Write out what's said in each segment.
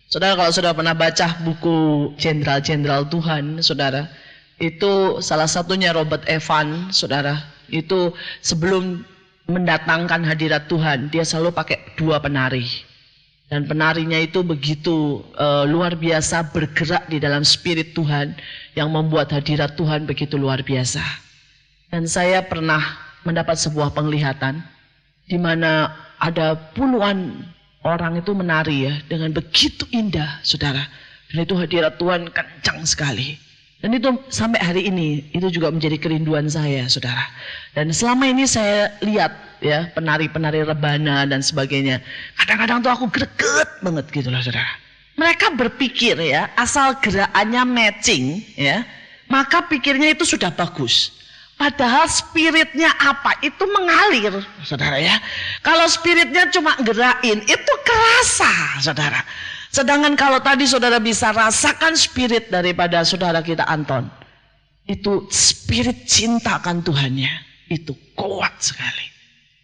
Saudara, kalau saudara pernah baca buku Jenderal-Jenderal Tuhan, saudara, itu salah satunya Robert Evan, saudara, itu sebelum mendatangkan hadirat Tuhan, dia selalu pakai 2 penari. Dan penarinya itu begitu luar biasa bergerak di dalam spirit Tuhan yang membuat hadirat Tuhan begitu luar biasa. Dan saya pernah mendapat sebuah penglihatan di mana ada puluhan orang itu menari ya dengan begitu indah, saudara. Dan itu hadirat Tuhan kencang sekali. Dan itu sampai hari ini itu juga menjadi kerinduan saya, saudara. Dan selama ini saya lihat ya penari-penari rebana dan sebagainya. Kadang-kadang tuh aku greget banget gitu loh, saudara. Mereka berpikir ya asal gerakannya matching ya, maka pikirnya itu sudah bagus. Padahal spiritnya apa? Itu mengalir, saudara ya. Kalau spiritnya cuma gerakin, itu kerasa, saudara. Sedangkan kalau tadi saudara bisa rasakan spirit daripada saudara kita Anton, itu spirit cinta akan Tuhannya, itu kuat sekali.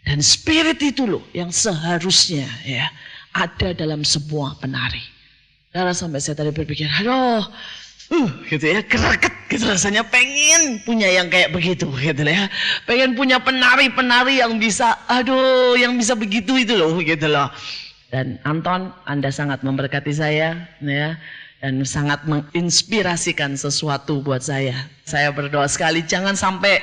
Dan spirit itu loh yang seharusnya ya ada dalam semua penari. Saudara, sampai saya tadi berpikir, aduh, gitu ya, greget gitu rasanya, pengen punya yang kayak begitu gitu ya. Pengen punya penari-penari yang bisa, aduh, yang bisa begitu itu loh gitu loh. Dan Anton, Anda sangat memberkati saya ya, dan sangat menginspirasikan sesuatu buat saya. Saya berdoa sekali jangan sampai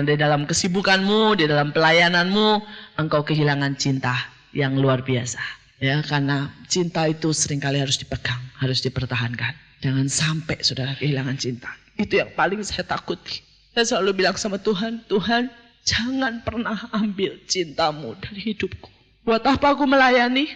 di dalam kesibukanmu, di dalam pelayananmu engkau kehilangan cinta yang luar biasa. Ya, karena cinta itu seringkali harus dipegang, harus dipertahankan. Jangan sampai saudara kehilangan cinta. Itu yang paling saya takuti. Saya selalu bilang sama Tuhan, Tuhan jangan pernah ambil cintamu dari hidupku. Buat apa aku melayani?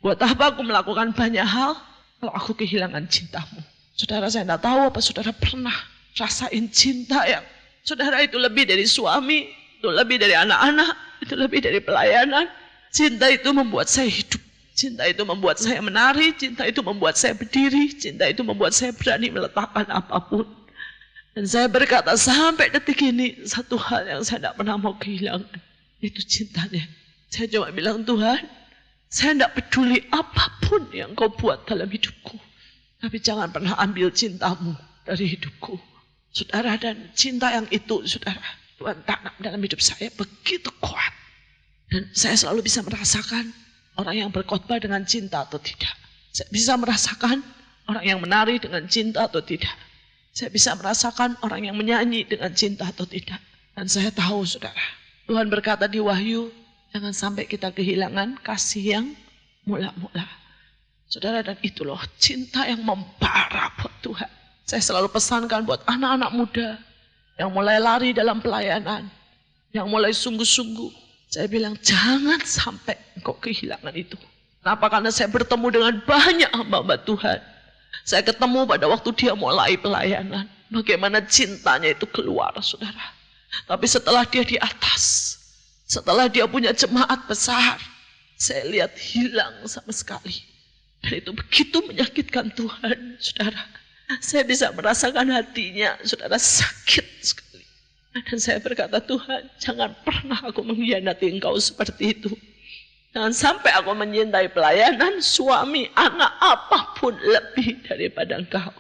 Buat apa aku melakukan banyak hal kalau aku kehilangan cintamu? Saudara, saya tidak tahu apa saudara pernah rasain cinta yang saudara itu lebih dari suami, itu lebih dari anak-anak, itu lebih dari pelayanan. Cinta itu membuat saya hidup. Cinta itu membuat saya menari, cinta itu membuat saya berdiri, cinta itu membuat saya berani meletakkan apapun. Dan saya berkata sampai detik ini, satu hal yang saya tidak pernah mau kehilangan, itu cintanya. Saya cuma bilang, Tuhan, saya tidak peduli apapun yang kau buat dalam hidupku, tapi jangan pernah ambil cintamu dari hidupku. Saudara, dan cinta yang itu, saudara, Tuhan tanam dalam hidup saya begitu kuat. Dan saya selalu bisa merasakan orang yang berkhotbah dengan cinta atau tidak. Saya bisa merasakan orang yang menari dengan cinta atau tidak. Saya bisa merasakan orang yang menyanyi dengan cinta atau tidak. Dan saya tahu, saudara, Tuhan berkata di Wahyu, jangan sampai kita kehilangan kasih yang mula-mula. Saudara, dan itu loh cinta yang membara buat Tuhan. Saya selalu pesankan buat anak-anak muda yang mulai lari dalam pelayanan, yang mulai sungguh-sungguh. Saya bilang jangan sampai engkau kehilangan itu. Kenapa? Karena saya bertemu dengan banyak hamba-hamba Tuhan. Saya ketemu pada waktu dia mulai pelayanan. Bagaimana cintanya itu keluar, saudara. Tapi setelah dia di atas, setelah dia punya jemaat besar, saya lihat hilang sama sekali. Dan itu begitu menyakitkan Tuhan, saudara. Saya bisa merasakan hatinya, saudara, sakit sekali. Dan saya berkata, Tuhan, jangan pernah aku mengkhianati engkau seperti itu. Jangan sampai aku menyintai pelayanan, suami, anak, apapun lebih daripada engkau.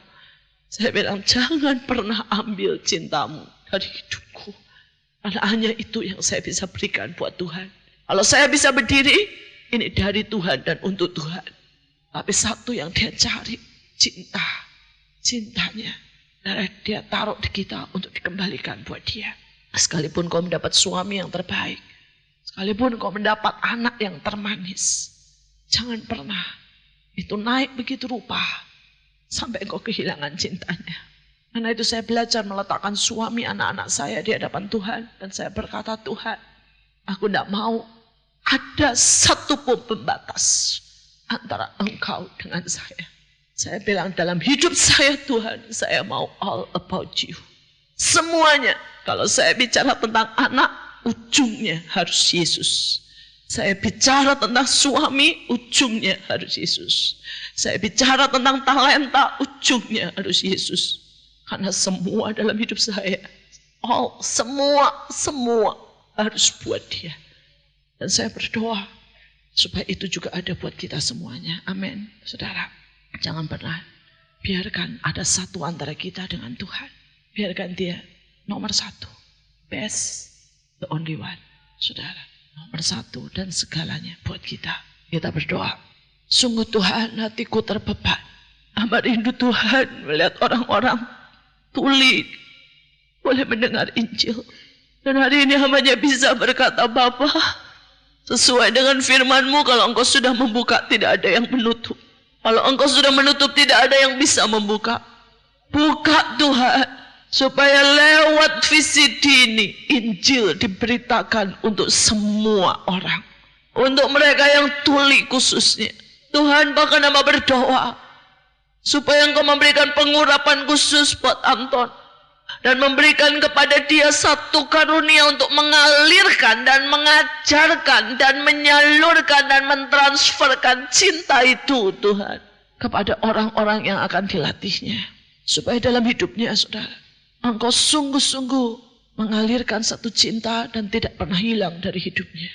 Saya bilang, jangan pernah ambil cintamu dari hidupku. Karena hanya itu yang saya bisa berikan buat Tuhan. Kalau saya bisa berdiri, ini dari Tuhan dan untuk Tuhan. Tapi satu yang dia cari, cinta. Cintanya. Dia taruh di kita untuk dikembalikan buat dia. Sekalipun kau mendapat suami yang terbaik, sekalipun kau mendapat anak yang termanis, jangan pernah itu naik begitu rupa sampai kau kehilangan cintanya. Karena itu saya belajar meletakkan suami anak-anak saya di hadapan Tuhan. Dan saya berkata, Tuhan, aku tidak mau ada satu pun pembatas antara engkau dengan saya. Saya bilang dalam hidup saya, Tuhan, saya mau all about you. Semuanya. Kalau saya bicara tentang anak, ujungnya harus Yesus. Saya bicara tentang suami, ujungnya harus Yesus. Saya bicara tentang talenta, ujungnya harus Yesus. Karena semua dalam hidup saya, semua harus buat dia. Dan saya berdoa supaya itu juga ada buat kita semuanya. Amin, saudara. Jangan pernah biarkan ada satu antara kita dengan Tuhan. Biarkan dia nomor satu. Best, the only one. Saudara, nomor satu dan segalanya buat kita. Kita berdoa. Sungguh Tuhan, hatiku terbeban. Amat rindu Tuhan melihat orang-orang tuli boleh mendengar Injil. Dan hari ini hambanya bisa berkata, Bapa, sesuai dengan firman-Mu, kalau Engkau sudah membuka, tidak ada yang menutup. Kalau Engkau sudah menutup, tidak ada yang bisa membuka. Buka Tuhan, supaya lewat VCD ini, Injil diberitakan untuk semua orang. Untuk mereka yang tuli khususnya. Tuhan, bahkan hamba berdoa, supaya Engkau memberikan pengurapan khusus buat Anton. Dan memberikan kepada dia satu karunia untuk mengalirkan dan mengajarkan dan menyalurkan dan mentransferkan cinta itu Tuhan kepada orang-orang yang akan dilatihnya. Supaya dalam hidupnya saudara, Engkau sungguh-sungguh mengalirkan satu cinta dan tidak pernah hilang dari hidupnya.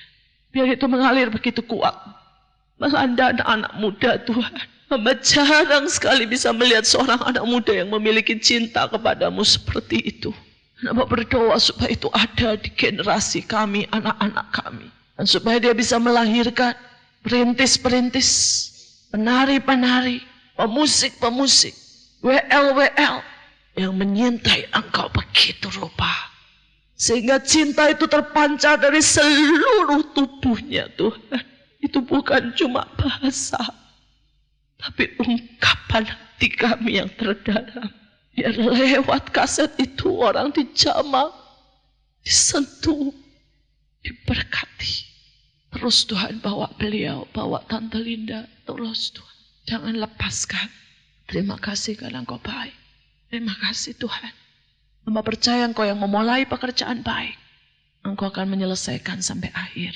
Biar itu mengalir begitu kuat melanda anak-anak muda Tuhan. Hamba jarang sekali bisa melihat seorang anak muda yang memiliki cinta kepadamu seperti itu. Hamba berdoa supaya itu ada di generasi kami, anak-anak kami. Dan supaya dia bisa melahirkan perintis-perintis, penari-penari, pemusik-pemusik, WL-WL yang menyintai Engkau begitu rupa. Sehingga cinta itu terpancar dari seluruh tubuhnya Tuhan. Itu bukan cuma bahasa, tapi ungkapan hati kami yang terdalam. Biar lewat kaset itu orang dijamah, disentuh, diberkati. Terus Tuhan bawa beliau, bawa Tante Linda. Terus Tuhan, jangan lepaskan. Terima kasih karena Engkau baik. Terima kasih Tuhan. Hamba percaya Engkau yang memulai pekerjaan baik, Engkau akan menyelesaikan sampai akhir.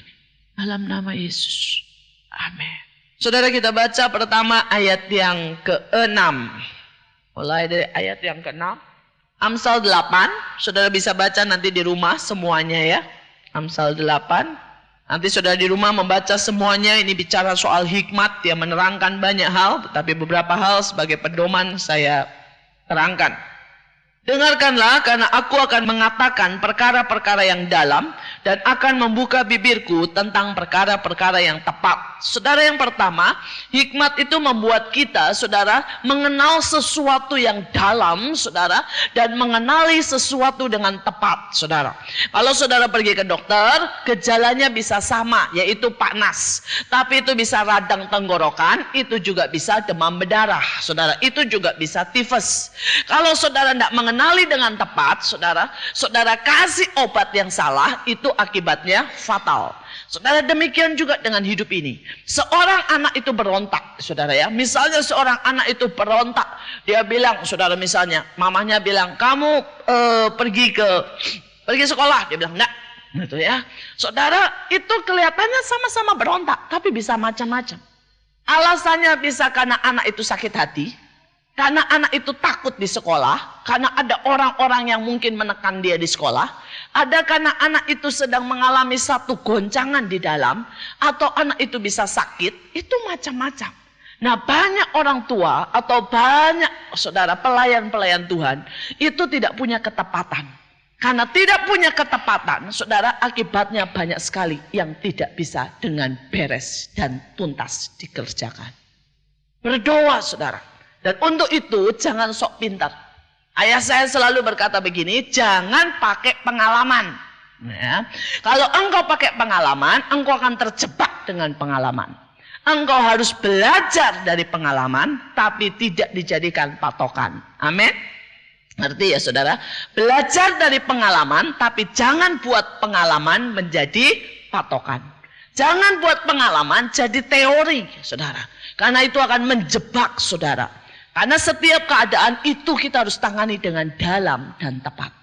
Dalam nama Yesus. Amin. Saudara, kita baca pertama ayat yang ke-6. Mulai dari ayat yang ke-6. Amsal 8. Saudara bisa baca nanti di rumah semuanya ya. Amsal 8. Nanti saudara di rumah membaca semuanya. Ini bicara soal hikmat. Dia menerangkan banyak hal. Tetapi beberapa hal sebagai pedoman saya terangkan. Dengarkanlah, karena aku akan mengatakan perkara-perkara yang dalam dan akan membuka bibirku tentang perkara-perkara yang tepat. Saudara, yang pertama, hikmat itu membuat kita, saudara, mengenal sesuatu yang dalam, saudara, dan mengenali sesuatu dengan tepat, saudara. Kalau saudara pergi ke dokter, gejalanya bisa sama, yaitu panas. Tapi itu bisa radang tenggorokan, itu juga bisa demam berdarah, saudara. Itu juga bisa tifus. Kalau saudara tidak mengenali dengan tepat, saudara kasih obat yang salah, itu akibatnya fatal. Saudara, demikian juga dengan hidup ini. Seorang anak itu berontak, saudara ya. Misalnya seorang anak itu berontak, dia bilang, saudara, misalnya mamanya bilang, kamu pergi sekolah, dia bilang enggak, gitu ya. Saudara, itu kelihatannya sama-sama berontak, tapi bisa macam-macam. Alasannya bisa karena anak itu sakit hati, karena anak itu takut di sekolah, karena ada orang-orang yang mungkin menekan dia di sekolah, ada karena anak itu sedang mengalami satu goncangan di dalam, atau anak itu bisa sakit, itu macam-macam. Nah, banyak orang tua atau banyak saudara pelayan-pelayan Tuhan itu tidak punya ketepatan. Karena tidak punya ketepatan, saudara, akibatnya banyak sekali yang tidak bisa dengan beres dan tuntas dikerjakan. Berdoa, saudara. Dan untuk itu jangan sok pintar. Ayah saya selalu berkata begini, jangan pakai pengalaman. Ya. Kalau engkau pakai pengalaman, engkau akan terjebak dengan pengalaman. Engkau harus belajar dari pengalaman, tapi tidak dijadikan patokan. Amin. Ngerti ya saudara? Belajar dari pengalaman, tapi jangan buat pengalaman menjadi patokan. Jangan buat pengalaman jadi teori, saudara. Karena itu akan menjebak saudara. Karena setiap keadaan itu kita harus tangani dengan dalam dan tepat.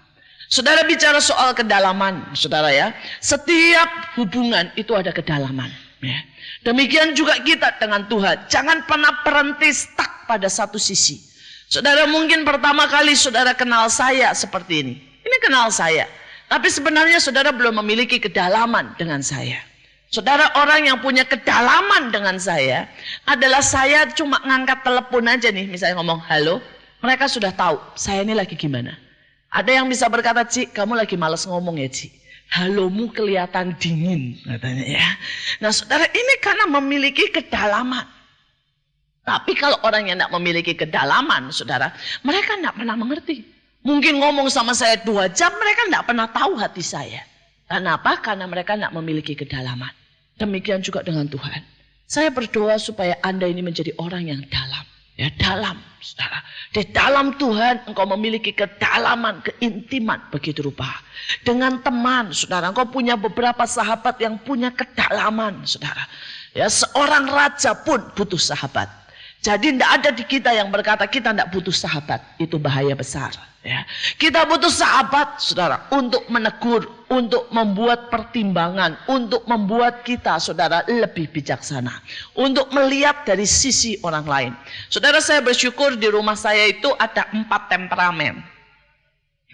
Saudara, bicara soal kedalaman, saudara ya. Setiap hubungan itu ada kedalaman. Ya. Demikian juga kita dengan Tuhan. Jangan pernah berhenti stuck pada satu sisi. Saudara, mungkin pertama kali saudara kenal saya seperti ini. Ini kenal saya. Tapi sebenarnya saudara belum memiliki kedalaman dengan saya. Saudara, orang yang punya kedalaman dengan saya adalah saya cuma ngangkat telepon aja nih, misalnya ngomong halo, mereka sudah tahu saya ini lagi gimana. Ada yang bisa berkata, Ci, kamu lagi malas ngomong ya, Ci. Halomu kelihatan dingin, katanya ya. Nah, saudara, ini karena memiliki kedalaman. Tapi kalau orang yang tidak memiliki kedalaman, saudara, mereka tidak pernah mengerti. Mungkin ngomong sama saya 2 jam, mereka tidak pernah tahu hati saya. Kenapa? Karena mereka tidak memiliki kedalaman. Demikian juga dengan Tuhan. Saya berdoa supaya Anda ini menjadi orang yang dalam. Ya, dalam, saudara. Di dalam Tuhan engkau memiliki kedalaman, keintiman begitu rupa. Dengan teman, saudara, engkau punya beberapa sahabat yang punya kedalaman, saudara. Ya, seorang raja pun butuh sahabat. Jadi tidak ada di kita yang berkata kita tidak butuh sahabat. Itu bahaya besar. Ya. Kita butuh sahabat, saudara, untuk menegur, untuk membuat pertimbangan, untuk membuat kita, saudara, lebih bijaksana, untuk melihat dari sisi orang lain. Saudara, saya bersyukur di rumah saya itu ada 4 temperamen.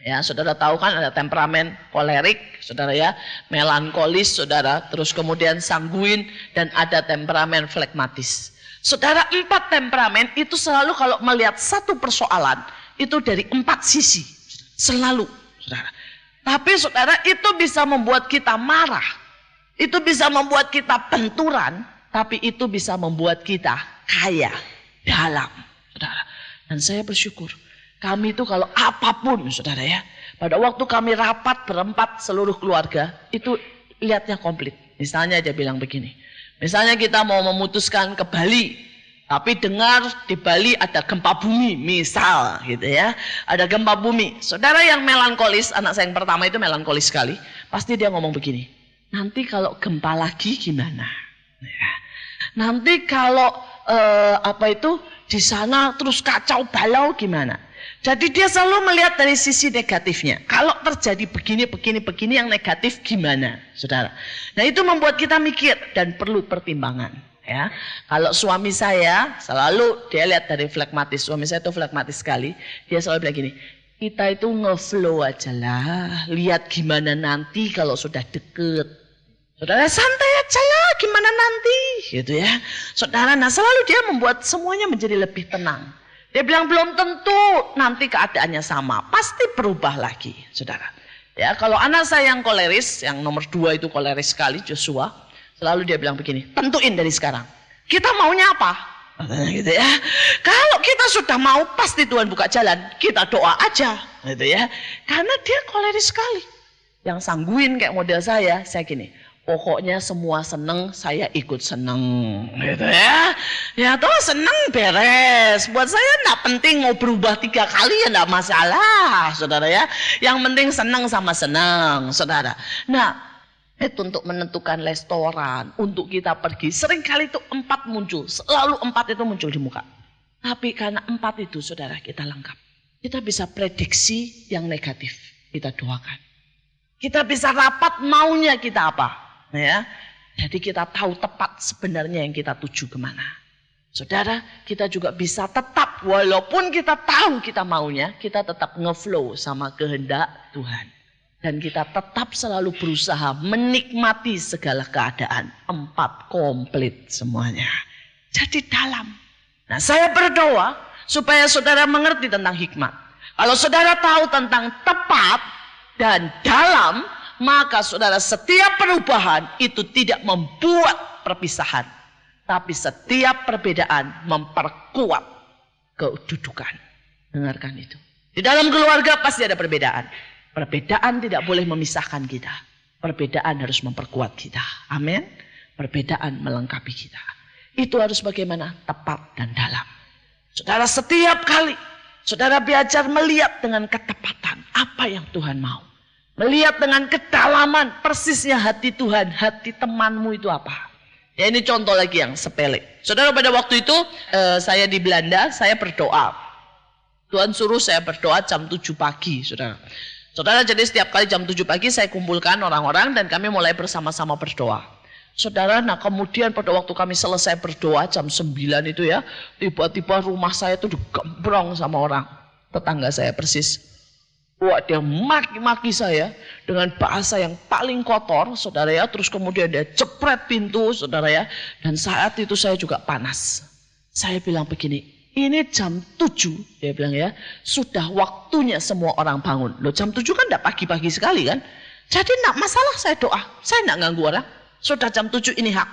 Ya, saudara tahu kan ada temperamen kolerik, saudara ya, melankolis, saudara, terus kemudian sanguin, dan ada temperamen flegmatis. Saudara, 4 temperamen itu selalu kalau melihat satu persoalan, itu dari 4 sisi. Selalu, saudara. Tapi saudara, itu bisa membuat kita marah. Itu bisa membuat kita benturan. Tapi itu bisa membuat kita kaya, dalam, saudara. Dan saya bersyukur. Kami itu kalau apapun, saudara ya. Pada waktu kami rapat berempat seluruh keluarga, itu lihatnya komplit. Misalnya dia bilang begini. Misalnya kita mau memutuskan ke Bali, tapi dengar di Bali ada gempa bumi, misal gitu ya. Ada gempa bumi. Saudara yang melankolis, anak saya yang pertama itu melankolis sekali, pasti dia ngomong begini, nanti kalau gempa lagi gimana? Ya. Nanti kalau di sana terus kacau balau gimana? Jadi dia selalu melihat dari sisi negatifnya. Kalau terjadi begini yang negatif gimana, saudara? Nah, itu membuat kita mikir dan perlu pertimbangan. Ya, kalau suami saya selalu dia lihat dari flegmatis. Suami saya itu flegmatis sekali. Dia selalu bilang gini, kita itu ngeflow aja lah. Lihat gimana nanti kalau sudah deket. Saudara, santai aja lah gimana nanti, gitu ya. Saudara, nah selalu dia membuat semuanya menjadi lebih tenang. Dia bilang belum tentu nanti keadaannya sama, pasti berubah lagi, saudara. Ya, kalau anak saya yang koleris, yang nomor 2 itu koleris sekali, Joshua, selalu dia bilang begini, tentuin dari sekarang, kita maunya apa? Gitu ya. Kalau kita sudah mau, pasti Tuhan buka jalan, kita doa aja, gitu ya. Karena dia koleris sekali. Yang sanguin kayak model saya gini. Pokoknya semua seneng, saya ikut seneng, gitu ya. Ya toh seneng beres. Buat saya enggak penting mau berubah 3 kali ya enggak masalah, saudara ya. Yang penting seneng sama seneng, saudara. Nah, itu untuk menentukan restoran, untuk kita pergi. Seringkali itu 4 muncul, selalu 4 itu muncul di muka. Tapi karena 4 itu, saudara, kita lengkap. Kita bisa prediksi yang negatif, kita doakan. Kita bisa rapat maunya kita apa. Ya, jadi kita tahu tepat sebenarnya yang kita tuju kemana. Saudara, kita juga bisa tetap, walaupun kita tahu kita maunya, kita tetap ngeflow sama kehendak Tuhan. Dan kita tetap selalu berusaha menikmati segala keadaan. 4 komplit semuanya. Jadi dalam. Nah, saya berdoa supaya saudara mengerti tentang hikmat. Kalau saudara tahu tentang tepat dan dalam, maka saudara setiap perubahan itu tidak membuat perpisahan. Tapi setiap perbedaan memperkuat kedudukan. Dengarkan itu. Di dalam keluarga pasti ada perbedaan. Perbedaan tidak boleh memisahkan kita. Perbedaan harus memperkuat kita. Amin. Perbedaan melengkapi kita. Itu harus bagaimana? Tepat dan dalam. Saudara, setiap kali saudara belajar melihat dengan ketepatan apa yang Tuhan mau. Melihat dengan kedalaman persisnya hati Tuhan, hati temanmu itu apa. Ya, ini contoh lagi yang sepele. Saudara, pada waktu itu saya di Belanda, saya berdoa. Tuhan suruh saya berdoa jam 7 pagi, saudara. Saudara, jadi setiap kali jam 7 pagi saya kumpulkan orang-orang dan kami mulai bersama-sama berdoa. Saudara, nah kemudian pada waktu kami selesai berdoa jam 9 itu ya, tiba-tiba rumah saya itu digembrong sama orang. Tetangga saya persis. Wah, dia maki-maki saya dengan bahasa yang paling kotor, saudara ya. Terus kemudian dia jepret pintu, saudara ya. Dan saat itu saya juga panas. Saya bilang begini, ini jam 7, dia bilang ya. Sudah waktunya semua orang bangun. Loh, jam 7 kan enggak pagi-pagi sekali kan. Jadi enggak masalah saya doa. Saya enggak ganggu orang. Sudah jam 7 ini hak.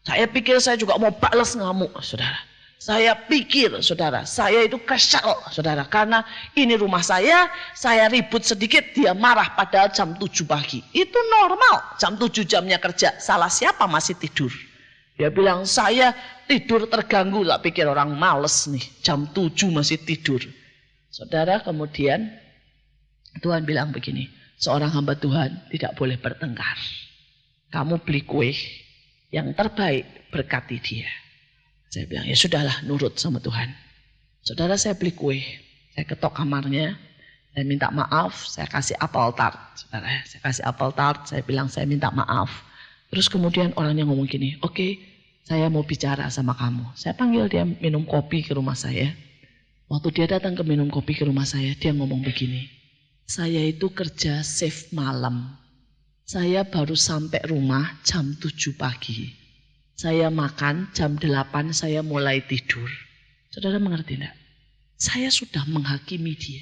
Saya pikir saya juga mau balas ngamuk, saudara. Saya pikir, saudara, saya itu kesal, saudara. Karena ini rumah saya ribut sedikit, dia marah padahal jam 7 pagi. Itu normal, jam 7 jamnya kerja. Salah siapa masih tidur? Dia bilang, saya tidur terganggu. Tak pikir orang males nih, jam 7 masih tidur. Saudara, kemudian Tuhan bilang begini, seorang hamba Tuhan tidak boleh bertengkar. Kamu beli kue yang terbaik, berkati dia. Saya bilang, ya sudahlah, nurut sama Tuhan. Saudara, saya beli kue. Saya ketok kamarnya. Saya minta maaf. Saya kasih apel tart. Saudara, saya kasih apel tart. Saya bilang, saya minta maaf. Terus kemudian orangnya ngomong gini, oke, saya mau bicara sama kamu. Saya panggil dia minum kopi ke rumah saya. Waktu dia datang ke minum kopi ke rumah saya, dia ngomong begini. Saya itu kerja shift malam. Saya baru sampai rumah jam 7 pagi. Saya makan jam 8 saya mulai tidur. Saudara mengerti enggak? Saya sudah menghakimi dia.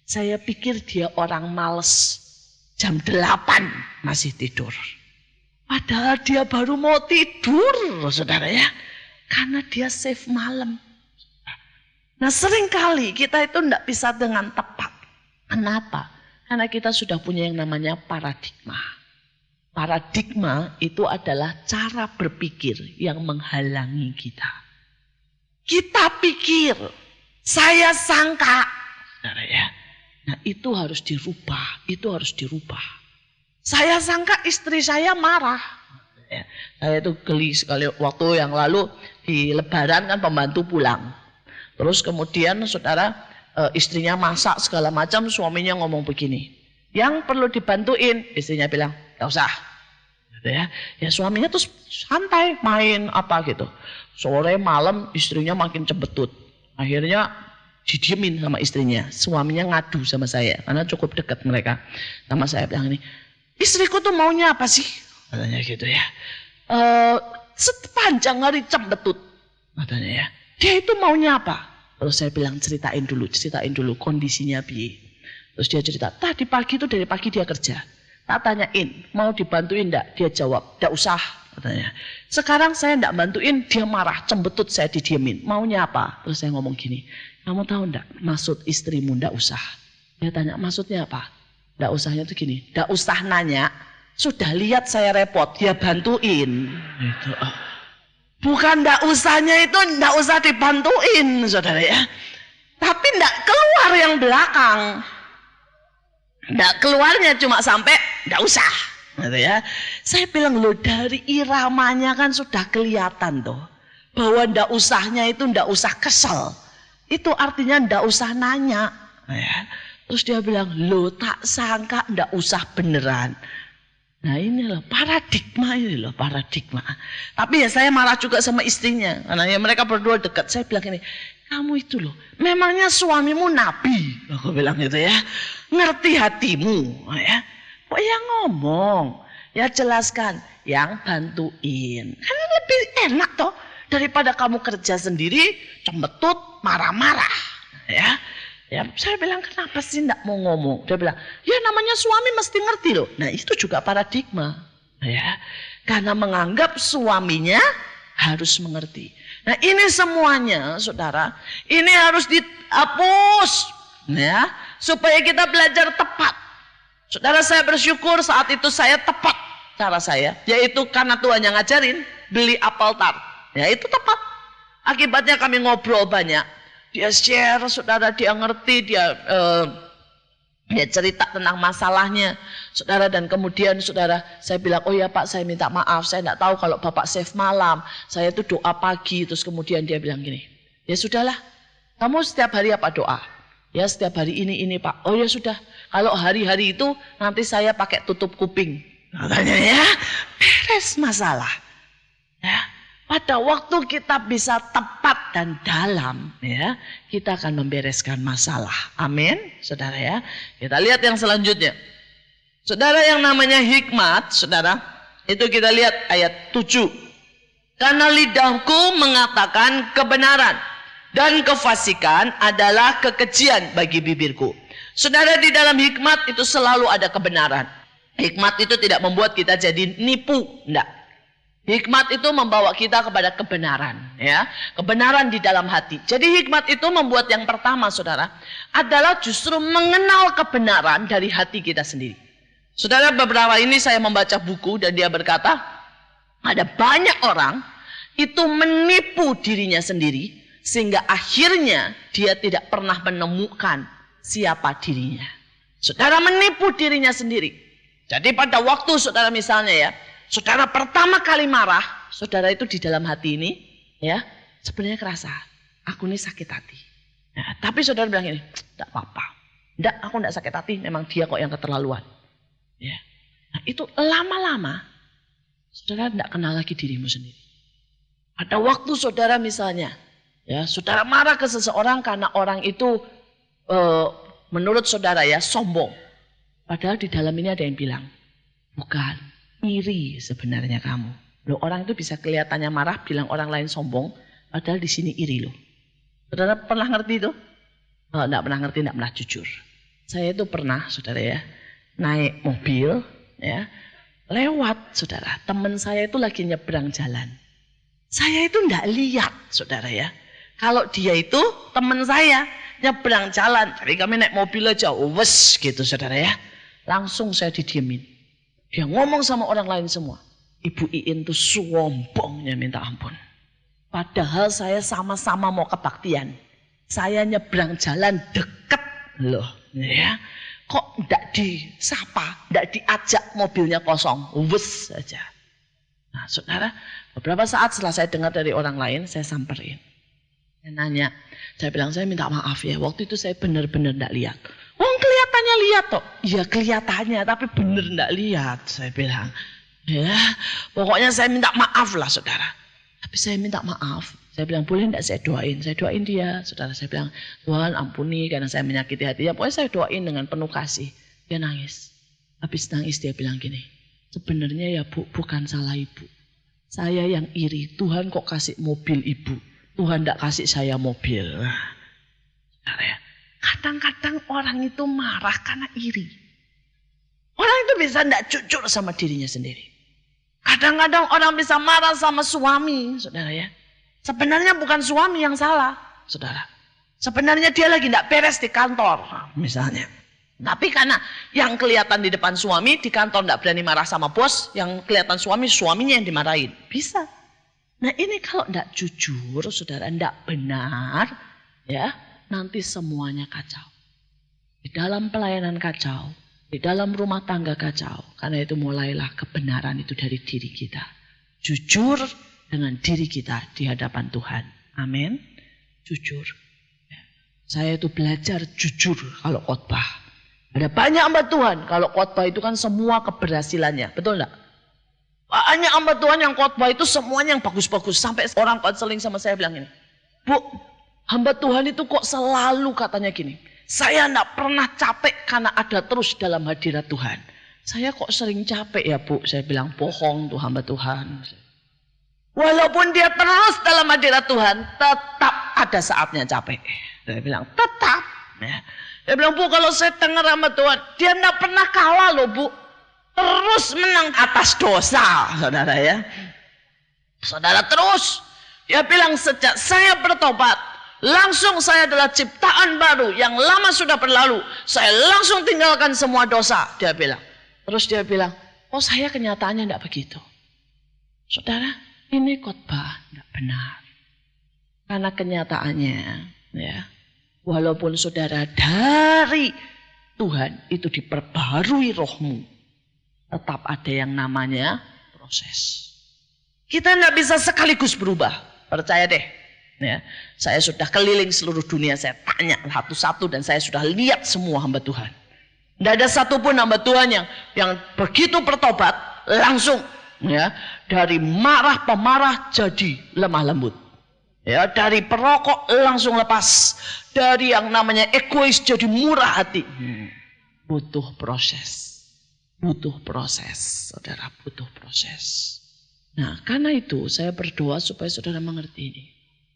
Saya pikir dia orang males. Jam 8 masih tidur. Padahal dia baru mau tidur, saudara ya. Karena dia shift malam. Nah, seringkali kita itu enggak bisa dengan tepat. Kenapa? Karena kita sudah punya yang namanya paradigma. Paradigma itu adalah cara berpikir yang menghalangi kita. Kita pikir, saya sangka. Saudara ya. Nah, itu harus dirubah, itu harus dirubah. Saya sangka istri saya marah. Ya, saya itu geli sekali waktu yang lalu di Lebaran kan pembantu pulang. Terus kemudian saudara istrinya masak segala macam, suaminya ngomong begini. Yang perlu dibantuin, istrinya bilang, gak usah. Ya suaminya terus santai main apa gitu. Sore malam istrinya makin cembetut. Akhirnya didiemin sama istrinya. Suaminya ngadu sama saya karena cukup dekat mereka. Sama saya bilang ini, istriku tuh maunya apa sih? Katanya gitu ya. Sepanjang hari cembetut. Katanya ya. Dia itu maunya apa? Terus saya bilang ceritain dulu kondisinya bi. Terus dia cerita, tadi pagi itu dari pagi dia kerja. Tak tanyain, mau dibantuin enggak? Dia jawab, enggak usah. Katanya. Sekarang saya enggak bantuin, dia marah, cembetut, saya didiemin. Maunya apa? Terus saya ngomong gini, kamu tahu enggak maksud istrimu enggak usah? Dia tanya, maksudnya apa? Enggak usahnya itu gini, enggak usah nanya. Sudah lihat saya repot, dia bantuin. Gitu. Bukan enggak usahnya itu enggak usah dibantuin, saudara ya. Tapi enggak keluar yang belakang. Enggak keluarnya cuma sampai enggak usah. Gitu ya. Saya bilang loh dari iramanya kan sudah kelihatan tuh. Bahwa enggak usahnya itu enggak usah kesel. Itu artinya enggak usah nanya. Ya. Terus dia bilang loh tak sangka enggak usah beneran. Nah ini loh paradigma ini loh paradigma. Tapi ya saya marah juga sama istrinya. Karena ya mereka berdua dekat. Saya bilang ini, kamu itu loh memangnya suamimu nabi. Aku bilang gitu ya. Ngerti hatimu ya. Kok ya ngomong. Ya jelaskan. Yang bantuin. Kan lebih enak toh. Daripada kamu kerja sendiri. Cembetut marah-marah. Ya. Ya, saya bilang kenapa sih enggak mau ngomong? Dia bilang, ya namanya suami mesti ngerti loh. Nah itu juga paradigma. Ya. Karena menganggap suaminya harus mengerti. Nah ini semuanya saudara. Ini harus dihapus. Ya. Supaya kita belajar tepat. Saudara saya bersyukur saat itu saya tepat cara saya. Yaitu karena Tuhan yang ngajarin beli apel tart. Ya itu tepat. Akibatnya kami ngobrol banyak. Dia share, saudara dia ngerti, dia cerita tentang masalahnya. Saudara dan kemudian saudara saya bilang, oh ya Pak saya minta maaf. Saya tidak tahu kalau Bapak shift malam. Saya itu doa pagi. Terus kemudian dia bilang gini, ya sudahlah. Kamu setiap hari apa doa? Ya setiap hari ini Pak. Oh ya sudah. Kalau hari-hari itu nanti saya pakai tutup kuping. Katanya ya beres masalah. Ya. pada waktu kita bisa tepat dan dalam, ya, kita akan membereskan masalah. Amin, saudara ya. Kita lihat yang selanjutnya. Saudara, yang namanya hikmat, saudara, itu kita lihat ayat 7. Karena lidahku mengatakan kebenaran dan kefasikan adalah kekejian bagi bibirku. Saudara, di dalam hikmat itu selalu ada kebenaran. Hikmat itu tidak membuat kita jadi nipu, enggak. Hikmat itu membawa kita kepada kebenaran, ya, kebenaran di dalam hati. Jadi hikmat itu membuat yang pertama, saudara, adalah justru mengenal kebenaran dari hati kita sendiri. Saudara, beberapa ini saya membaca buku dan dia berkata, ada banyak orang itu menipu dirinya sendiri sehingga akhirnya dia tidak pernah menemukan siapa dirinya. Saudara menipu dirinya sendiri. Jadi pada waktu saudara misalnya ya, saudara pertama kali marah, saudara itu di dalam hati ini, ya, sebenarnya kerasa, aku ini sakit hati. Nah, tapi saudara bilang ini, tidak apa-apa. Tidak, aku tidak sakit hati, memang dia kok yang keterlaluan. Ya. Nah, itu lama-lama, saudara tidak kenal lagi dirimu sendiri. Pada waktu saudara misalnya, ya, saudara marah ke seseorang karena orang itu, menurut saudara ya, sombong. Padahal di dalam ini ada yang bilang, bukan. Iri sebenarnya kamu. Loh, orang itu bisa kelihatannya marah bilang orang lain sombong, padahal di sini iri loh. Saudara pernah ngerti itu? Oh, enggak pernah ngerti, enggak pernah jujur. Saya itu pernah, saudara ya, naik mobil, ya, lewat, saudara. Teman saya itu lagi nyebrang jalan. Saya itu enggak lihat, saudara ya. Kalau dia itu teman saya nyebrang jalan, tapi kami naik mobil aja, wes gitu, saudara ya. Langsung saya didiemin. Dia ngomong sama orang lain semua. Ibu Iin tuh sombongnya minta ampun. Padahal saya sama-sama mau kebaktian. Saya nyebrang jalan deket loh. Ya. Kok enggak disapa, enggak diajak mobilnya kosong. Wes saja. Nah saudara, beberapa saat setelah saya dengar dari orang lain, saya samperin. Saya nanya, saya bilang saya minta maaf ya. Waktu itu saya benar-benar enggak lihat. Kelihatannya lihat toh. Iya kelihatannya tapi bener enggak lihat, saya bilang. Ya, pokoknya saya minta maaf lah saudara. Tapi saya minta maaf. Saya bilang boleh enggak saya doain? Saya doain dia, saudara. Saya bilang Tuhan ampuni karena saya menyakiti hatinya. Pokoknya saya doain dengan penuh kasih. Dia nangis. Habis nangis dia bilang gini, sebenarnya ya Bu, bukan salah ibu. Saya yang iri. Tuhan kok kasih mobil ibu. Tuhan enggak kasih saya mobil. Saudara ya. Kadang-kadang orang itu marah karena iri. Orang itu bisa tidak jujur sama dirinya sendiri. Kadang-kadang orang bisa marah sama suami, saudara ya. Sebenarnya bukan suami yang salah, saudara. Sebenarnya dia lagi tidak beres di kantor, misalnya. Tapi karena yang kelihatan di depan suami, di kantor tidak berani marah sama bos, yang kelihatan suami, suaminya yang dimarahin. Bisa. Nah ini kalau tidak jujur, saudara, tidak benar, ya. Nanti semuanya kacau. Di dalam pelayanan kacau, di dalam rumah tangga kacau. Karena itu mulailah kebenaran itu dari diri kita. Jujur dengan diri kita di hadapan Tuhan. Amin. Jujur. Saya itu belajar jujur kalau khotbah. Ada banyak hamba Tuhan. Kalau khotbah itu kan semua keberhasilannya. Betul enggak? Banyak hamba Tuhan yang khotbah itu semuanya yang bagus-bagus. Sampai orang konseling sama saya bilang ini, Bu, hamba Tuhan itu kok selalu katanya gini, saya tidak pernah capek karena ada terus dalam hadirat Tuhan. Saya kok sering capek ya Bu, saya bilang bohong tuh hamba Tuhan. Walaupun dia terus dalam hadirat Tuhan, tetap ada saatnya capek. Saya bilang tetap. Ya. Dia bilang Bu, kalau saya dengar hamba Tuhan, dia tidak pernah kalah loh Bu. Terus menang atas dosa, saudara ya. Saudara terus, dia bilang sejak saya bertobat, langsung saya adalah ciptaan baru yang lama sudah berlalu. Saya langsung tinggalkan semua dosa, dia bilang. Terus dia bilang, oh saya kenyataannya tidak begitu. Saudara, ini khotbah tidak benar. Karena kenyataannya, ya, walaupun saudara dari Tuhan itu diperbarui rohmu, tetap ada yang namanya proses. Kita tidak bisa sekaligus berubah, percaya deh. Ya, saya sudah keliling seluruh dunia, saya tanya satu-satu dan saya sudah lihat semua hamba Tuhan. Tidak ada satupun hamba Tuhan yang begitu bertobat langsung Ya, dari marah pemarah jadi lemah lembut. Ya, dari perokok langsung lepas. Dari yang namanya egois jadi murah hati. Butuh proses. Butuh proses, saudara, butuh proses. Nah, karena itu saya berdoa supaya saudara mengerti ini.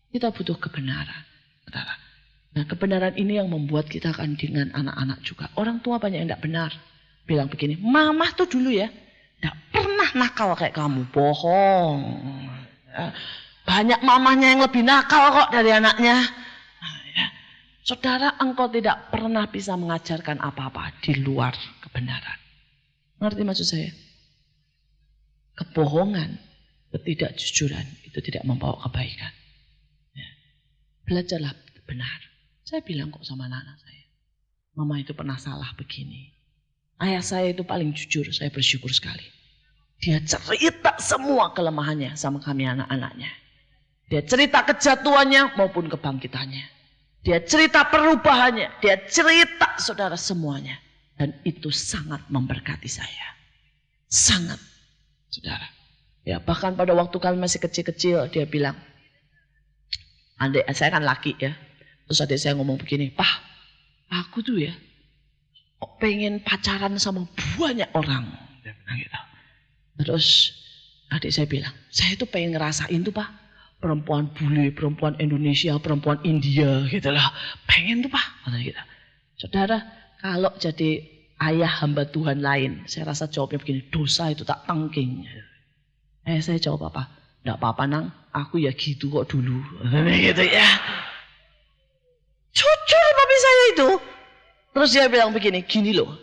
Kita butuh kebenaran, saudara. Nah, kebenaran ini yang membuat kita akan dengan anak-anak juga. Orang tua banyak yang tidak benar. Bilang begini, mama tuh dulu ya, tidak pernah nakal kayak kamu. Bohong. Banyak mamanya yang lebih nakal kok dari anaknya. Nah, ya. Saudara, engkau tidak pernah bisa mengajarkan apa-apa di luar kebenaran. Ngerti maksud saya? Kebohongan, ketidakjujuran itu tidak membawa kebaikan. Ya. Belajarlah benar. Saya bilang kok sama anak-anak saya, mama itu pernah salah begini. Ayah saya itu paling jujur, saya bersyukur sekali. Dia cerita semua kelemahannya sama kami anak-anaknya. Dia cerita kejatuhannya maupun kebangkitannya. Dia cerita perubahannya, dia cerita saudara semuanya. Dan itu sangat memberkati saya. Sangat, saudara. Ya, bahkan pada waktu kami masih kecil-kecil, dia bilang, adik saya kan laki ya. Terus adik saya ngomong begini, Pak, aku tuh ya, pengen pacaran sama banyak orang. Dia bilang gitu. Terus adik saya bilang, saya tuh pengen ngerasain tuh Pak, perempuan bule, perempuan Indonesia, perempuan India gitu lah. Pengen tuh Pak, katanya gitu. Saudara, kalau jadi ayah hamba Tuhan lain, saya rasa jawabnya begini, dosa itu tak tangking. Saya jawab apa? Enggak apa-apa nang, aku ya gitu kok dulu. Gitu ya. Jujur papi saya itu. Terus dia bilang begini, gini loh.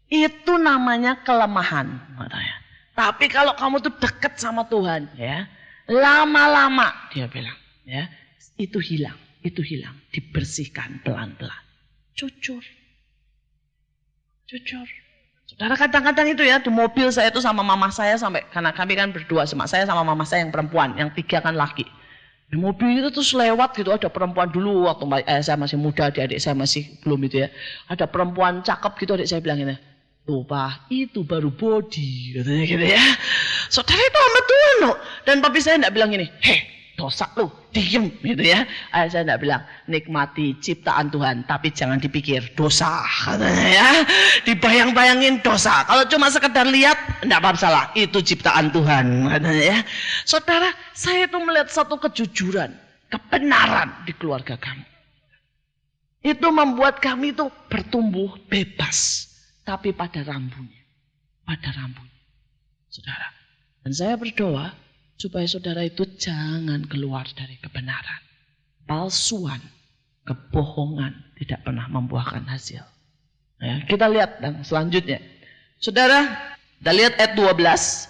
Itu namanya kelemahan. Katanya. Tapi kalau kamu tuh dekat sama Tuhan, ya, lama-lama dia bilang, ya, itu hilang, dibersihkan pelan-pelan. Jujur. Saudara kadang-kadang itu ya di mobil saya itu sama mama saya sampai karena kami kan berdua sama saya sama mama saya yang perempuan, yang 3 kan laki. Di mobil itu terus lewat gitu ada perempuan dulu waktu saya masih muda, adik saya masih belum itu ya. Ada perempuan cakep gitu adik saya bilang ini, tuh Pak itu baru body katanya gitu ya. Saudara itu hamba Tuhan loh. Dan papi saya enggak bilang gini, dosa lu, diem gitu ya. Ayah saya enggak bilang, nikmati ciptaan Tuhan, tapi jangan dipikir dosa katanya ya. Dibayang-bayangin dosa. Kalau cuma sekedar lihat, enggak apa-apa salah. Itu ciptaan Tuhan katanya ya. Saudara, saya itu melihat satu kejujuran, kebenaran di keluarga kami. Itu membuat kami itu bertumbuh bebas, tapi pada rambunya. Saudara. Dan saya berdoa, supaya saudara itu jangan keluar dari kebenaran. Palsuan, kebohongan tidak pernah membuahkan hasil. Ya, kita lihat dan selanjutnya. Saudara, kita lihat ayat 12.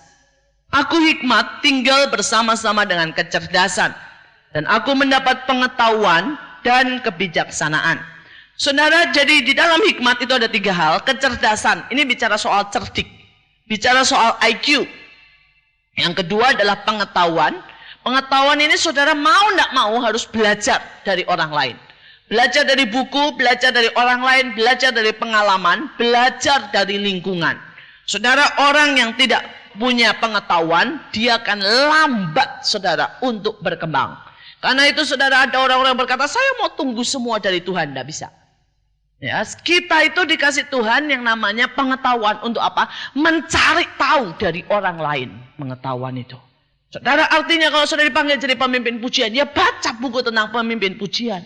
Aku hikmat tinggal bersama-sama dengan kecerdasan. Dan aku mendapat pengetahuan dan kebijaksanaan. Saudara, jadi di dalam hikmat itu ada 3 hal. Kecerdasan, ini bicara soal cerdik. Bicara soal IQ. Yang kedua adalah pengetahuan. Pengetahuan ini saudara mau tidak mau harus belajar dari orang lain. Belajar dari buku, belajar dari orang lain, belajar dari pengalaman, belajar dari lingkungan. Saudara, orang yang tidak punya pengetahuan, dia akan lambat saudara untuk berkembang. Karena itu saudara ada orang-orang yang berkata, saya mau tunggu semua dari Tuhan, tidak bisa. Ya, kita itu dikasih Tuhan yang namanya pengetahuan untuk apa? Mencari tahu dari orang lain pengetahuan itu. Saudara, artinya kalau saudara dipanggil jadi pemimpin pujian, ya baca buku tentang pemimpin pujian.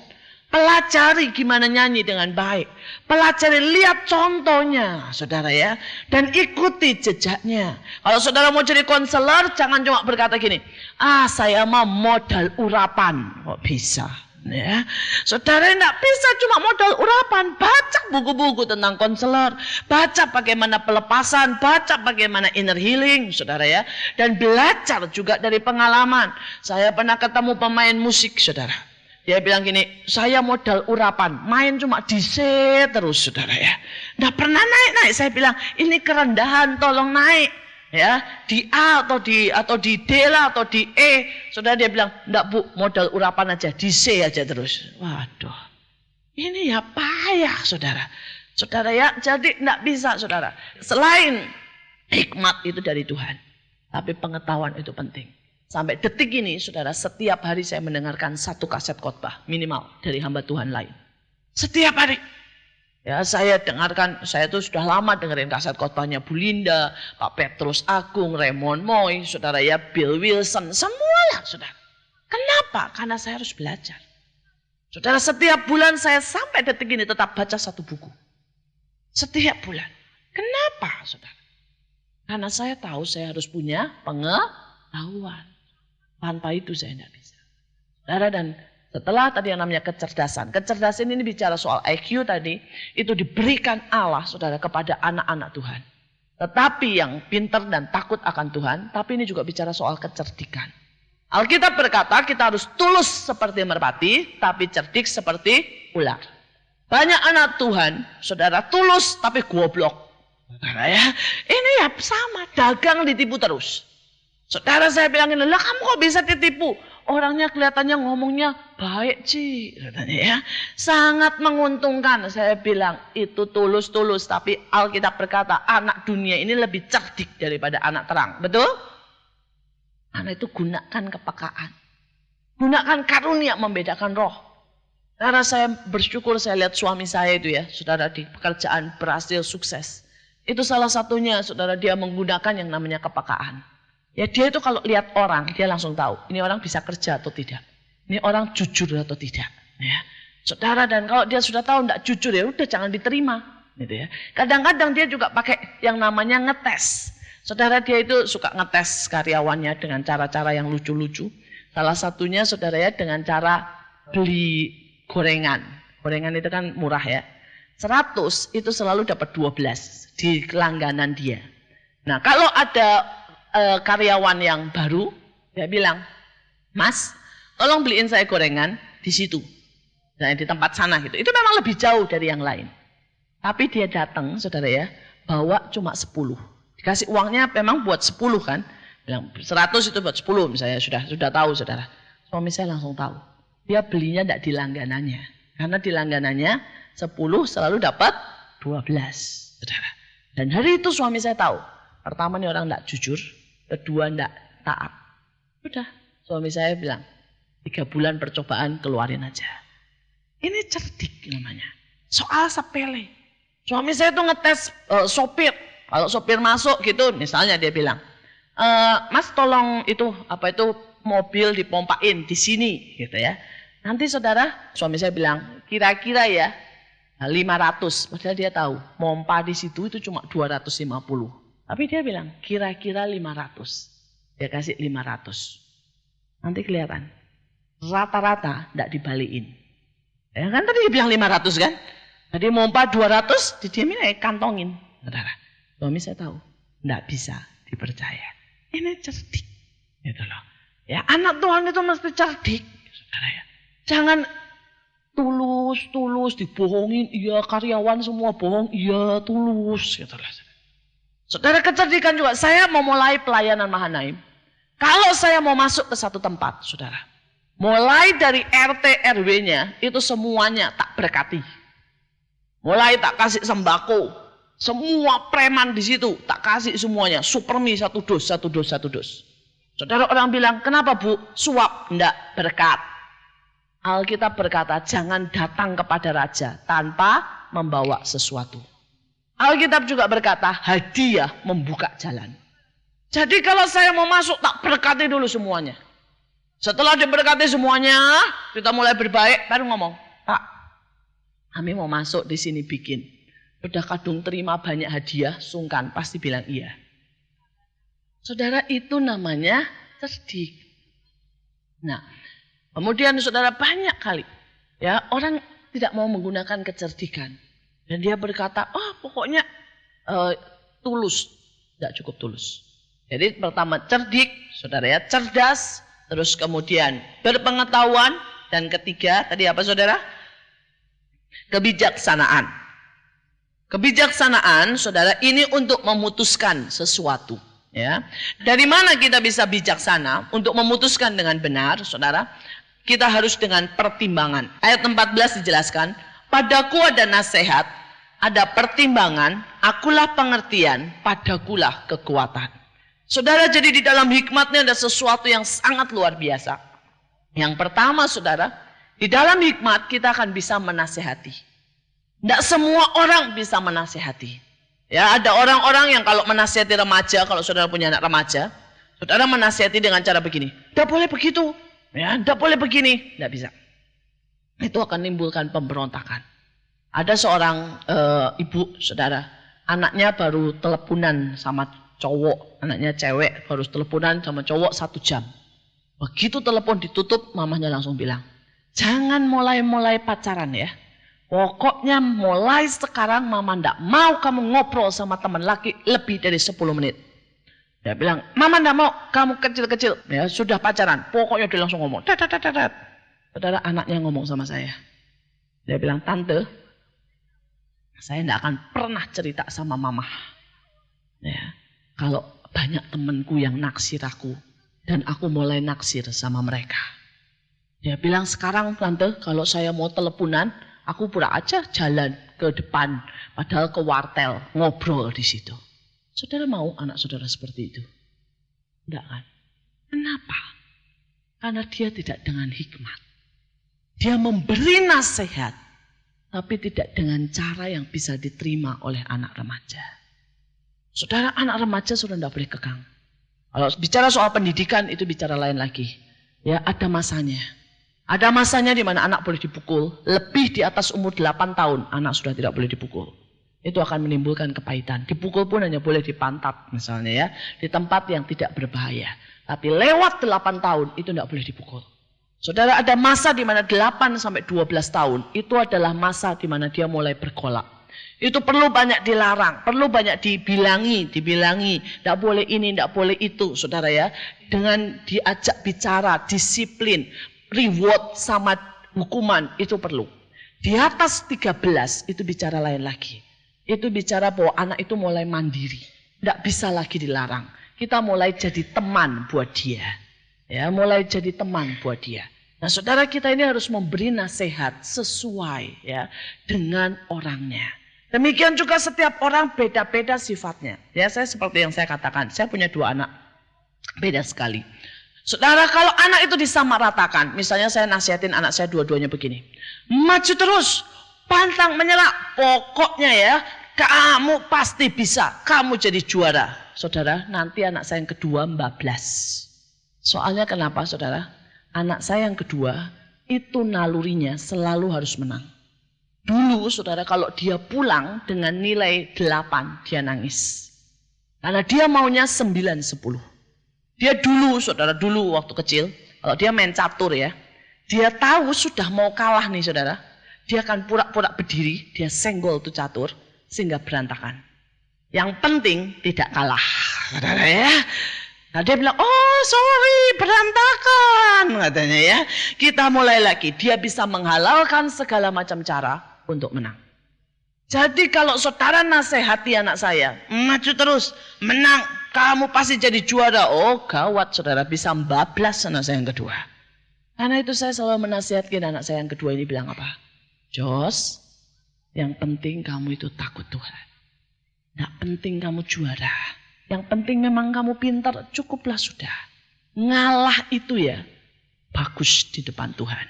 Pelajari gimana nyanyi dengan baik. Pelajari, lihat contohnya, saudara ya. Dan ikuti jejaknya. Kalau saudara mau jadi konselor, jangan cuma berkata gini, saya mau modal urapan. Kok bisa? Ya, saudara tidak bisa cuma modal urapan. Baca buku-buku tentang konselor, baca bagaimana pelepasan, baca bagaimana inner healing, saudara ya. Dan belajar juga dari pengalaman. Saya pernah ketemu pemain musik, saudara. Dia bilang gini, saya modal urapan, main cuma di C terus, saudara ya. Tidak pernah naik-naik. Saya bilang, ini kerendahan, tolong naik. Ya, di A atau di D lah atau di E. Saudara dia bilang, enggak Bu, modal urapan aja, di C aja terus. Waduh. Ini ya payah, saudara. Saudara ya, jadi enggak bisa, saudara. Selain hikmat itu dari Tuhan. Tapi pengetahuan itu penting. Sampai detik ini, saudara, setiap hari saya mendengarkan 1 kaset khotbah minimal dari hamba Tuhan lain. Setiap hari. Ya, saya dengarkan, saya tuh sudah lama dengerin kaset khotbahnya Bu Linda, Pak Petrus Agung, Raymond Moy, saudara ya, Bill Wilson, semualah, saudara. Kenapa? Karena saya harus belajar. Saudara, setiap bulan saya sampai detik ini tetap baca 1 buku. Setiap bulan. Kenapa, saudara? Karena saya tahu saya harus punya pengetahuan. Tanpa itu saya tidak bisa. Saudara, dan setelah tadi yang namanya kecerdasan. Kecerdasan ini bicara soal IQ tadi. Itu diberikan Allah, saudara, kepada anak-anak Tuhan. Tetapi yang pintar dan takut akan Tuhan. Tapi ini juga bicara soal kecerdikan. Alkitab berkata kita harus tulus seperti merpati. Tapi cerdik seperti ular. Banyak anak Tuhan, saudara, tulus tapi goblok. Saudara ya, ini ya sama, dagang ditipu terus. Saudara, saya bilangin, lah kamu kok bisa ditipu? Orangnya kelihatannya ngomongnya baik sih, katanya ya. Sangat menguntungkan. Saya bilang itu tulus-tulus, tapi Alkitab berkata anak dunia ini lebih cerdik daripada anak terang. Betul? Anak itu gunakan kepekaan. Gunakan karunia membedakan roh. Karena saya bersyukur saya lihat suami saya itu ya, saudara, di pekerjaan berhasil sukses. Itu salah satunya, saudara, dia menggunakan yang namanya kepekaan. Ya dia itu kalau lihat orang, dia langsung tahu. Ini orang bisa kerja atau tidak. Ini orang jujur atau tidak. Ya. Saudara, dan kalau dia sudah tahu tidak jujur, ya udah jangan diterima. Gitu ya. Kadang-kadang dia juga pakai yang namanya ngetes. Saudara, dia itu suka ngetes karyawannya dengan cara-cara yang lucu-lucu. Salah satunya, saudara ya, dengan cara beli gorengan. Gorengan itu kan murah ya. 100 itu selalu dapat 12 di langganan dia. Nah, kalau ada karyawan yang baru, dia bilang, Mas, tolong beliin saya gorengan di situ. Nah, di tempat sana gitu. Itu memang lebih jauh dari yang lain. Tapi dia datang, saudara ya, bawa cuma 10. Dikasih uangnya memang buat 10 kan. Bilang 100 itu buat 10 misalnya, sudah tahu, saudara. Suami saya langsung tahu. Dia belinya tidak di langganannya. Karena di langganannya 10 selalu dapat 12, saudara. Dan hari itu suami saya tahu. Pertama nih orang tidak jujur. Kedua tidak taat. Udah, suami saya bilang 3 bulan percobaan keluarin aja. Ini cerdik namanya. Soal sepele. Suami saya tuh ngetes sopir. Kalau sopir masuk gitu, misalnya dia bilang, Mas tolong itu mobil dipompain di sini, gitu ya. Nanti saudara, suami saya bilang kira-kira ya 500. Padahal dia tahu pompa di situ itu cuma 250. Tapi dia bilang, kira-kira 500. Dia kasih 500. Nanti kelihatan. Rata-rata tidak dibalikin. Ya kan tadi dia bilang 500 kan? Jadi mompa 200, didiamin kantongin. Saudara, suami saya tahu. Tidak bisa dipercaya. Ini cerdik. Gitu loh. Ya, anak Tuhan itu mesti cerdik. Saudara ya. Jangan tulus dibohongin. Iya, karyawan semua bohong. Iya, tulus. Gitu loh. Saudara, kecerdikan juga. Saya mau mulai pelayanan Mahanaim. Kalau saya mau masuk ke satu tempat, saudara. Mulai dari RT RW-nya, itu semuanya tak berkati. Mulai tak kasih sembako. Semua preman di situ, tak kasih semuanya. Supermi 1 dos. Saudara, orang bilang, kenapa Bu? Suap, enggak, berkat. Alkitab berkata, jangan datang kepada raja tanpa membawa sesuatu. Alkitab juga berkata, hadiah membuka jalan. Jadi kalau saya mau masuk, tak berkati dulu semuanya. Setelah diberkati semuanya, kita mulai berbaik, baru ngomong, Pak, kami mau masuk di sini bikin. Udah kadung terima banyak hadiah, sungkan, pasti bilang iya. Saudara, itu namanya cerdik. Nah, kemudian saudara banyak kali, ya orang tidak mau menggunakan kecerdikan. Dan dia berkata, pokoknya tulus. Tidak cukup tulus. Jadi pertama cerdik, saudara ya, cerdas. Terus kemudian berpengetahuan. Dan ketiga, tadi apa saudara? Kebijaksanaan. Kebijaksanaan, saudara, ini untuk memutuskan sesuatu. Ya. Dari mana kita bisa bijaksana untuk memutuskan dengan benar, saudara? Kita harus dengan pertimbangan. Ayat 14 dijelaskan, padaku ada nasihat, ada pertimbangan, akulah pengertian, padakulah kekuatan. Saudara, jadi di dalam hikmatnya ada sesuatu yang sangat luar biasa. Yang pertama, saudara, di dalam hikmat kita akan bisa menasehati. Tidak semua orang bisa menasehati. Ya, ada orang-orang yang kalau menasihati remaja, kalau saudara punya anak remaja, saudara menasihati dengan cara begini. Tidak boleh begitu. Ya, tidak boleh begini. Tidak bisa. Itu akan menimbulkan pemberontakan. Ada seorang ibu, saudara, anaknya baru teleponan sama cowok, anaknya cewek baru teleponan sama cowok 1 jam. Begitu telepon ditutup, mamanya langsung bilang, jangan mulai-mulai pacaran ya. Pokoknya mulai sekarang mama ndak mau kamu ngobrol sama teman laki lebih dari 10 menit. Dia bilang, mama ndak mau, kamu kecil-kecil. Ya sudah pacaran, pokoknya dia langsung ngomong. Saudara, anaknya ngomong sama saya. Dia bilang, tante, saya ndak akan pernah cerita sama mama. Ya, kalau banyak temanku yang naksir aku. Dan aku mulai naksir sama mereka. Dia bilang, sekarang tante, kalau saya mau teleponan, aku pura aja jalan ke depan, padahal ke wartel, ngobrol di situ. Saudara mau anak saudara seperti itu? Enggak kan? Kenapa? Karena dia tidak dengan hikmat. Dia memberi nasihat, tapi tidak dengan cara yang bisa diterima oleh anak remaja. Saudara, anak remaja sudah tidak boleh kekang. Kalau bicara soal pendidikan itu bicara lain lagi. Ya, ada masanya. Ada masanya di mana anak boleh dipukul, lebih di atas umur 8 tahun, anak sudah tidak boleh dipukul. Itu akan menimbulkan kepahitan. Dipukul pun hanya boleh di pantat misalnya ya, di tempat yang tidak berbahaya. Tapi lewat 8 tahun itu tidak boleh dipukul. Saudara, ada masa di mana 8 sampai 12 tahun, itu adalah masa di mana dia mulai bergolak. Itu perlu banyak dilarang, perlu banyak dibilangi, tidak boleh ini, tidak boleh itu, saudara ya. Dengan diajak bicara, disiplin, reward sama hukuman itu perlu. Di atas 13 itu bicara lain lagi. Itu bicara bahwa anak itu mulai mandiri. Tidak bisa lagi dilarang. Kita mulai jadi teman buat dia. Ya, mulai jadi teman buat dia. Nah, saudara, kita ini harus memberi nasihat sesuai ya dengan orangnya. Demikian juga setiap orang beda-beda sifatnya. Ya, saya seperti yang saya katakan, saya punya 2 anak. Beda sekali. Saudara, kalau anak itu disamaratakan, misalnya saya nasihatin anak saya dua-duanya begini. Maju terus, pantang menyerah. Pokoknya ya, kamu pasti bisa, kamu jadi juara. Saudara, nanti anak saya yang kedua bablas. Soalnya kenapa, saudara? Anak saya yang kedua, itu nalurinya selalu harus menang. Dulu, saudara, kalau dia pulang dengan nilai 8, dia nangis. Karena dia maunya 9-10. Dia dulu, saudara, dulu waktu kecil, kalau dia main catur ya, dia tahu sudah mau kalah nih, saudara. Dia akan pura-pura berdiri, dia senggol tuh catur, sehingga berantakan. Yang penting tidak kalah, saudara ya. Nah, dia bilang, oh sorry, berantakan, katanya ya. Kita mulai lagi, dia bisa menghalalkan segala macam cara untuk menang. Jadi kalau saudara nasihati anak saya, maju terus, menang, kamu pasti jadi juara. Oh gawat, saudara, bisa bablas anak saya yang kedua. Karena itu saya selalu menasihatkan anak saya yang kedua ini bilang apa? Jos, yang penting kamu itu takut Tuhan. Tidak penting kamu juara. Yang penting memang kamu pintar, cukuplah sudah. Ngalah itu ya, bagus di depan Tuhan.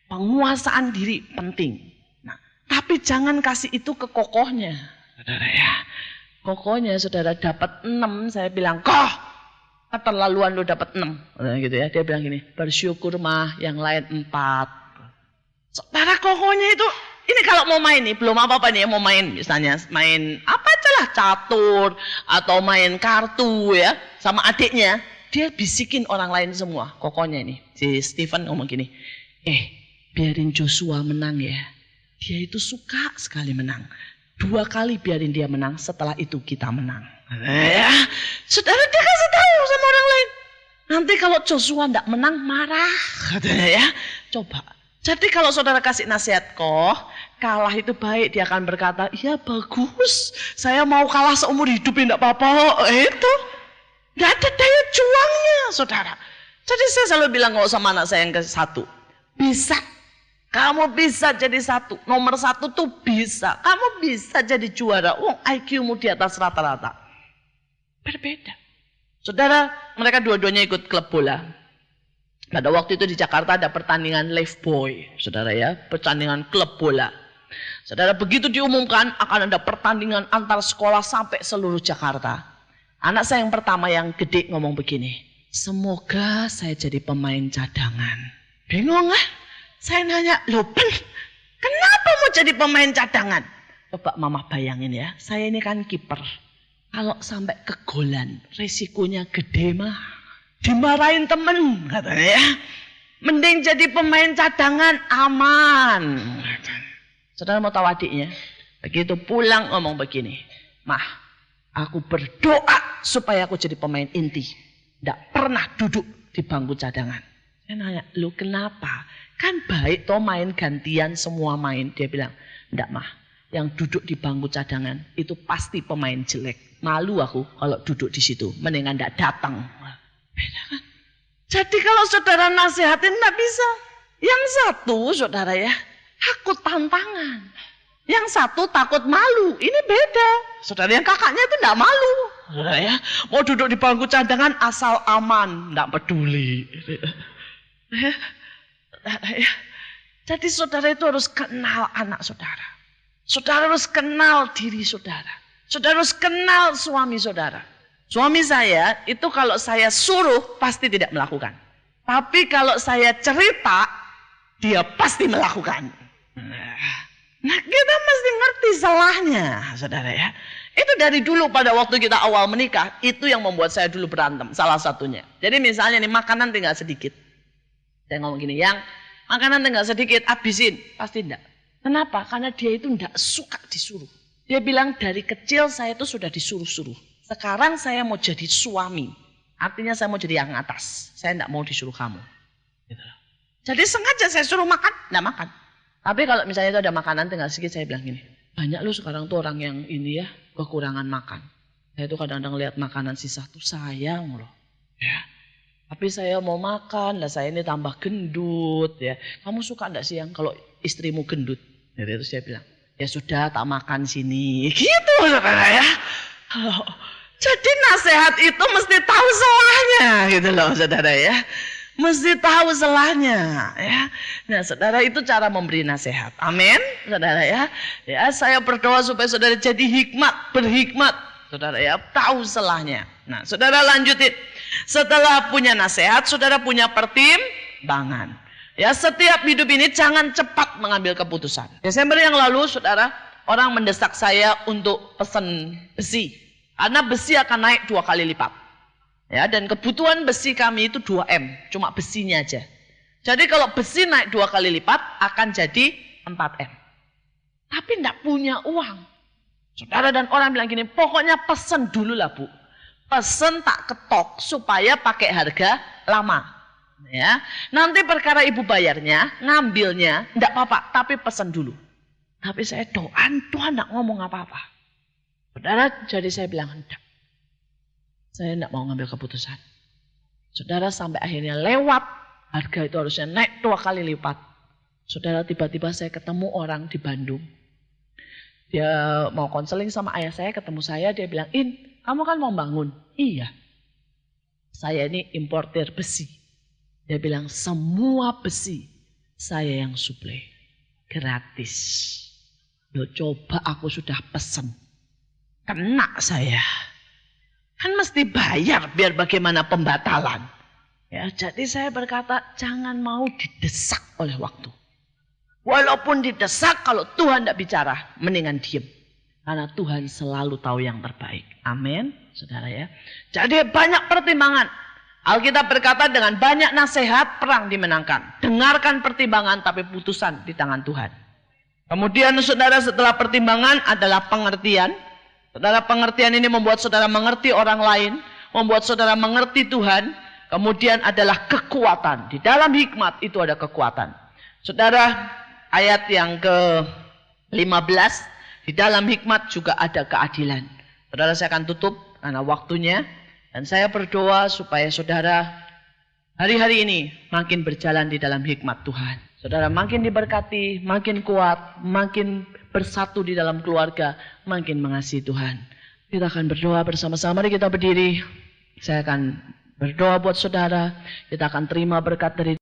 Penguasaan diri penting. Tapi jangan kasih itu ke kokohnya, saudara ya. Kokohnya saudara dapat 6, saya bilang, koh, keterlaluan lu dapat 6. Gitu ya. Dia bilang gini, bersyukur mah yang lain 4. Saudara, kokohnya itu, ini kalau mau main nih, belum apa-apa nih, mau main misalnya, main apa aja lah, catur, atau main kartu ya, sama adiknya. Dia bisikin orang lain semua, kokohnya ini. Si Stephen ngomong gini, biarin Joshua menang ya. Dia itu suka sekali menang. 2 kali biarin dia menang, setelah itu kita menang. Ya, saudara, dia kasih tahu sama orang lain. Nanti kalau Joshua tidak menang, marah, katanya ya. Coba. Jadi kalau saudara kasih nasihat, kok kalah itu baik, dia akan berkata, iya bagus, saya mau kalah seumur hidup, tidak apa-apa. Itu tidak ada daya juangnya, saudara. Jadi saya selalu bilang sama anak saya yang ke-1, bisa. Kamu bisa jadi 1, nomor 1 tuh bisa. Kamu bisa jadi juara. IQ-mu di atas rata-rata. Berbeda. Saudara, mereka dua-duanya ikut klub bola. Pada waktu itu di Jakarta ada pertandingan Live Boy, saudara ya, pertandingan klub bola. Saudara, begitu diumumkan akan ada pertandingan antar sekolah sampai seluruh Jakarta. Anak saya yang pertama yang gede ngomong begini, semoga saya jadi pemain cadangan. Bingung kan? Saya nanya, loh kenapa mau jadi pemain cadangan? Coba mama bayangin ya, saya ini kan kiper. Kalau sampai kegolan, resikonya gede mah. Dimarahin temen katanya ya. Mending jadi pemain cadangan, aman. Saudara mau tahu adiknya? Begitu pulang ngomong begini, Mah, aku berdoa supaya aku jadi pemain inti. Tidak pernah duduk di bangku cadangan. Saya nanya, lu kenapa? Kan baik toh main gantian semua main. Dia bilang, enggak Mah, yang duduk di bangku cadangan itu pasti pemain jelek. Malu aku kalau duduk di situ, mendingan enggak datang. Beda kan? Jadi kalau saudara nasihatin enggak bisa. Yang satu saudara ya, takut tantangan. Yang satu takut malu. Ini beda. Saudara yang kakaknya itu enggak malu. Saudara ya, mau duduk di bangku cadangan asal aman, enggak peduli. Jadi saudara itu harus kenal anak saudara. Saudara harus kenal diri saudara. Saudara harus kenal suami saudara. Suami saya itu kalau saya suruh pasti tidak melakukan. Tapi kalau saya cerita, dia pasti melakukan. Nah kita mesti ngerti salahnya, saudara ya. Itu dari dulu pada waktu kita awal menikah, itu yang membuat saya dulu berantem, salah satunya. Jadi misalnya nih makanan tinggal sedikit. Saya ngomong gini, yang makanan tinggal sedikit, habisin. Pasti enggak. Kenapa? Karena dia itu enggak suka disuruh. Dia bilang dari kecil saya itu sudah disuruh-suruh. Sekarang saya mau jadi suami. Artinya saya mau jadi yang atas. Saya enggak mau disuruh kamu. Gitu. Jadi sengaja saya suruh makan, enggak makan. Tapi kalau misalnya itu ada makanan tinggal sedikit, saya bilang gini. Banyak lu sekarang tuh orang yang ini ya, kekurangan makan. Saya tuh kadang-kadang lihat makanan sisa tuh sayang loh. Ya. Tapi saya mau makan, lah saya ini tambah gendut ya. Kamu suka enggak sih yang kalau istrimu gendut? Jadi itu saya bilang, ya sudah tak makan sini. Gitu saudara ya. Jadi nasihat itu mesti tahu salahnya gitu loh saudara ya. Mesti tahu salahnya ya. Nah saudara itu cara memberi nasihat. Amin saudara ya. Ya saya berdoa supaya saudara jadi hikmat, berhikmat. Saudara ya tahu salahnya. Nah saudara lanjutin. Setelah punya nasihat, saudara punya pertimbangan. Ya setiap hidup ini jangan cepat mengambil keputusan. Desember yang lalu saudara, orang mendesak saya untuk pesan besi. Karena besi akan naik 2 kali lipat. Ya, dan kebutuhan besi kami itu 2M, cuma besinya aja. Jadi kalau besi naik 2 kali lipat akan jadi 4M. Tapi enggak punya uang. Saudara dan orang bilang gini, pokoknya pesen dulu lah Bu. Pesen tak ketok supaya pakai harga lama. Ya, nanti perkara ibu bayarnya, ngambilnya, enggak apa-apa, tapi pesen dulu. Tapi saya doa, Tuhan enggak ngomong apa-apa. Saudara, jadi saya bilang enggak. Saya enggak mau ngambil keputusan. Saudara sampai akhirnya lewat, harga itu harusnya naik 2 kali lipat. Saudara tiba-tiba saya ketemu orang di Bandung. Dia mau konseling sama ayah saya, ketemu saya, dia bilang, In, kamu kan mau bangun? Iya. Saya ini importer besi. Dia bilang, semua besi saya yang suplai. Gratis. Loh coba aku sudah pesen. Kena saya. Kan mesti bayar biar bagaimana pembatalan. Ya, jadi saya berkata jangan mau didesak oleh waktu. Walaupun didesak kalau Tuhan tidak bicara, mendingan diem. Karena Tuhan selalu tahu yang terbaik. Amin, saudara ya. Jadi banyak pertimbangan. Alkitab berkata dengan banyak nasihat perang dimenangkan. Dengarkan pertimbangan tapi putusan di tangan Tuhan. Kemudian saudara setelah pertimbangan adalah pengertian. Saudara pengertian ini membuat saudara mengerti orang lain. Membuat saudara mengerti Tuhan. Kemudian adalah kekuatan. Di dalam hikmat itu ada kekuatan. Saudara ayat yang ke-15. Di dalam hikmat juga ada keadilan. Saudara saya akan tutup karena waktunya. Dan saya berdoa supaya saudara hari-hari ini makin berjalan di dalam hikmat Tuhan. Saudara makin diberkati, makin kuat, makin bersatu di dalam keluarga, makin mengasihi Tuhan. Kita akan berdoa bersama-sama. Mari kita berdiri. Saya akan berdoa buat saudara, kita akan terima berkat dari